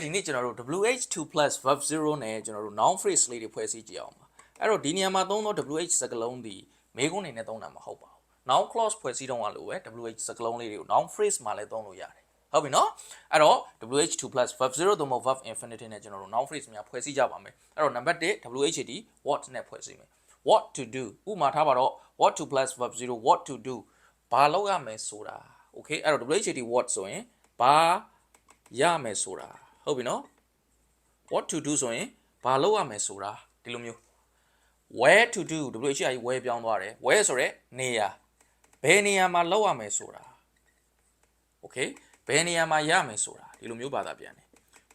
ဒီနေ့ကျွန်တော်တို့ WH2 plus verb 0နဲ့ကျွန်တော်တို့ noun phrase လေးတွေဖွဲ့စည်းကြည့်အောင်ပါအဲ့တော့ဒီနေရာမှာသုံးသော WH စကားလုံးဒီမေးခွန်းနေနဲ့သုံးတာမဟုတ်ပါဘူး noun clause ဖွဲ့စည်းတော့လို့ပဲ WH စကားလုံးလေးတွေကို noun phrase မှာလည်းသုံးလို့ရတယ်ဟုတ်ပြီနော်အဲ့တော့ WH2 plus verb 0သို့မဟုတ် verb infinitive နဲ့ကျွန်တော်တို့ noun phrase များဖွဲ့စည်းကြပါမယ်အဲ့တော့ number 1 WHAT what နဲ့ဖွဲ့စည်းမယ် what to do ဥပမာထားပါတော့ what to plus verb 0 what to do ဘာလုပ်ရမယ်ဆိုတာ okay အဲ့တော့ WHAT what ဆိုရင်ဘာရမယ်ဆိုတာဟုတ်ပြီနော် what to do ဆိုရင်ဘာလုပ်ရမယ်ဆိုတာဒီလိုမျိုး where to do WHI where ပြောင်းသွားတယ် where ဆိုရက်နေရာဘယ်နေရာမှာလုပ်ရမယ်ဆိုတာ okay ဘယ်နေရာမှာရမယ်ဆိုတာဒီလိုမျိုးဘာသာပြန်တယ်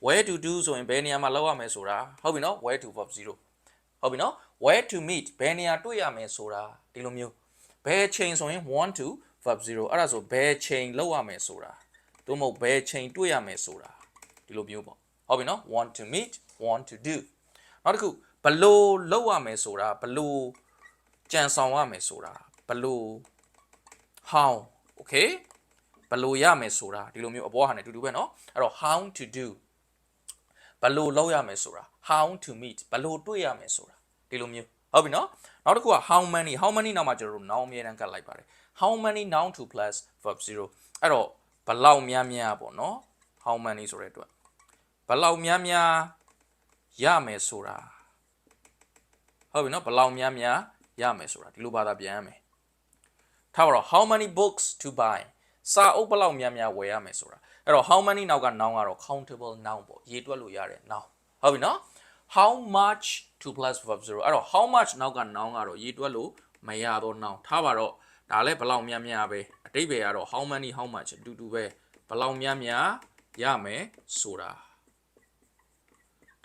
where to do ဆိုရင်ဘယ်နေရာမှာလုပ်ရမယ်ဆိုတာဟုတ်ပြီနော် where to verb 0ဟုတ်ပြီနော် where to meet ဘယ်နေရာတွေ့ရမယ်ဆိုတာဒီလိုမျိုးဘယ်ချိန်ဆိုရင် want to verb 0အဲ့ဒါဆိုဘယ်ချိန်လုပ်ရမယ်ဆိုတာတို့မဟုတ်ဘယ်ချိန်တွေ့ရမယ်ဆိုတာဒီလိုမျိုးပေါ့ဟုတ်ပြီနော် want to meet want to do နောက်တစ်ခုဘလို့လုပ်ရမယ်ဆိုတာဘလို့ကြံဆောင်ရမယ်ဆိုတာဘလို့ how okay ဘလို့ရမယ်ဆိုတာဒီလိုမျိုးအပေါ်ဟာနဲ့တူတူပဲเนาะအဲ့တော့ how to do ဘလို့လုပ်ရမယ်ဆိုတာ how to meet ဘလို့တွေ့ရမယ်ဆိုတာဒီလိုမျိုးဟုတ်ပြီเนาะနောက်တစ်ခုက how many နောက်မှာကျွန်တော်တို့ noun အမြဲတမ်းကတ်လိုက်ပါတယ် how many noun to plus verb 0အဲ့တော့ဘလောက်များများပေါ့เนาะ how many ဆိုတဲ့အတွက်ဘလောက်များများရမယ်ဆိုတာဟုတ်ပြီเนาะဘလောက်များများရမယ်ဆိုတာဒီလိုဘာသာပြန်ရမယ်ထားပါတော့ how many books to buy စာအုပ်ဘလောက်များများဝယ်ရမယ်ဆိုတာအဲ့တော့ how many နောက်က noun ကတော့ countable noun ပေါ့ရေးတွက်လို့ရတဲ့ noun ဟုတ်ပြီเนาะ how much to plus verb 0အဲ့တော့ how much နောက်က noun ကတော့ရေးတွက်လို့မရတော့ noun ထားပါတော့ဒါလည်းဘလောက်များများပဲအတိတ်ပဲကတော့ how many how much အတူတူပဲဘလောက်များများရမယ်ဆိုတာ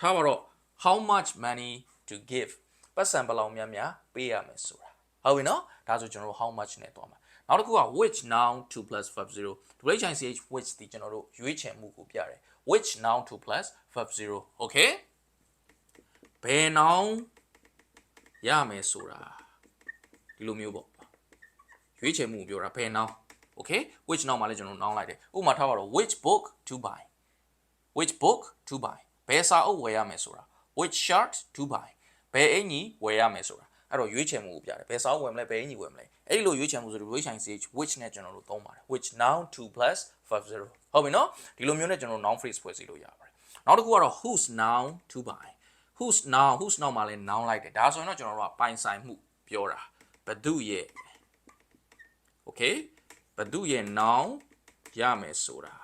ထားပါတော့ how much money to give ပတ်စံဘလောက်များများပေးရမယ်ဆိုတာဟုတ်ပြီနော်ဒါဆိုကျွန်တော်တို့ how much နဲ့တွားမှာနောက်တစ်ခုက which noun to plus verb 0 WHICH which ဒီကျွန်တော်တို့ရွေးချယ်မှုကိုပြတယ် which noun to plus verb 0 okay ဘယ် noun ရမယ်ဆိုတာဒီလိုမျိုးပေါ့ရွေးချယ်မှုပြောတာဘယ် noun okay which noun မှာလည်းကျွန်တော် noun လိုက်တယ်ဥပမာထားပါတော့ which book to buy which book to buy ဘယ်စာအုပ်ဝယ်ရမယ်ဆိုတာ which shirt to buy ဘယ်အင်ကြီးဝယ်ရမယ်ဆိုတာအဲ့တော့ရွေးချယ်မှုကိုပြတယ်ဘယ်စာအုပ်ဝယ်မလဲဘယ်အင်ကြီးဝယ်မလဲအဲ့လိုရွေးချယ်မှုဆိုတော့ WHICH which နဲ့ကျွန်တော်တို့သုံးပါတယ် which noun to plus verb 0ဟုတ်ပြီနော်ဒီလိုမျိုးနဲ့ကျွန်တော်တို့ noun phrase ဖွဲ့စည်းလို့ရပါတယ်နောက်တစ်ခုကတော့ whose noun to buy whose noun မှာလည်း noun လိုက်တယ်ဒါဆိုရင်တော့ကျွန်တော်တို့ကပိုင်ဆိုင်မှုပြောတာဘသူရဲ့ okay ဘသူရဲ့ noun ရမယ်ဆိုတာ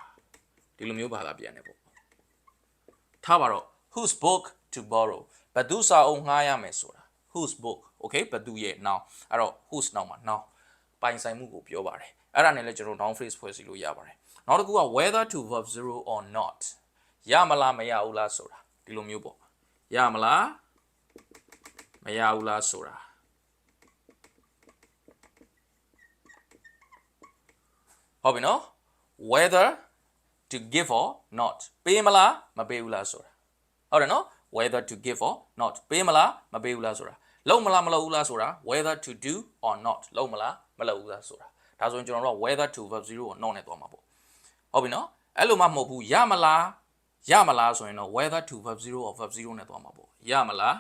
ဒီလိုမျိုးဘာသာပြန်တယ်ပေါ့ထားပါတော့ whose book to borrow ဘသူစာအုပ်ငှားရမယ်ဆိုတာ whose book okay ဘသူရဲ့ noun အဲ့တော့ whose noun မှာ noun ပိုင်ဆိုင်မှုကိုပြောပါတယ်အဲ့ဒါနဲ့လည်းကျွန်တော် noun phrase ဖွဲ့စည်းလို့ရပါတယ်နောက်တစ်ခုက whether to verb 0 or not ရမလားမရဘူးလားဆိုတာဒီလိုမျိုးပေါ့ရမလားမရဘူးလားဆိုတာဟုတ်ပြီနော် whether to give or not ပေးမလားမပေးဘူးလားဆိုတာဟုတ်တယ်နော် whether to give or not ပေးမလားမပေးဘူးလားဆိုတာလုပ်မလားမလုပ်ဘူးလားဆိုတာ whether to do or not လုပ်မလားမလုပ်ဘူးလားဆိုတာဒါဆိုရင်ကျွန်တော်တို့က whether to verb 0 or not နဲ့သွားမှာပေါ့ဟုတ်ပြီနော်အဲ့လိုမှမဟုတ်ဘူးရမလားဆိုရင်တော့ whether to verb 0 or verb 0နဲ့သွားမှာပေါ့ရမလား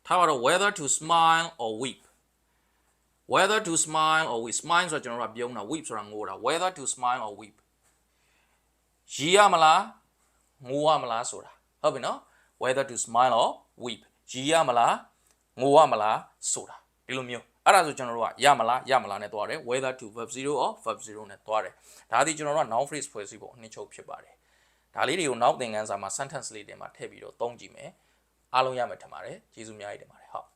ထားပါတော့ whether to smile or weep whether to smile or weep smile ဆိုတော့ကျွန်တော်တို့ကပြုံးတာ weep ဆိုတာငိုတာ whether to smile or weep ရည်ရမလားငိုရမလားဆိုတာဟုတ်ပြီနော် whether to smile or weep ရည်ရမလားငိုရမလားဆိုတာဒီလိုမျိုးအဲ့ဒါဆိုကျွန်တော်တို့ကရမလားနဲ့သွားတယ် whether to verb 0 or verb 0နဲ့သွားတယ်ဒါဒီကျွန်တော်တို့က noun phrase ဖွဲ့စည်းဖို့အနှစ်ချုပ်ဖြစ်ပါတယ်ဒါလေးတွေကိုနောက်သင်ခန်းစာမှာ sentence လေးတွေမှာထည့်ပြီးတော့သုံးကြည့်မယ်အားလုံးရမယ်ထင်ပါတယ်ကျေးဇူးအများကြီးတင်ပါတယ်ဟုတ်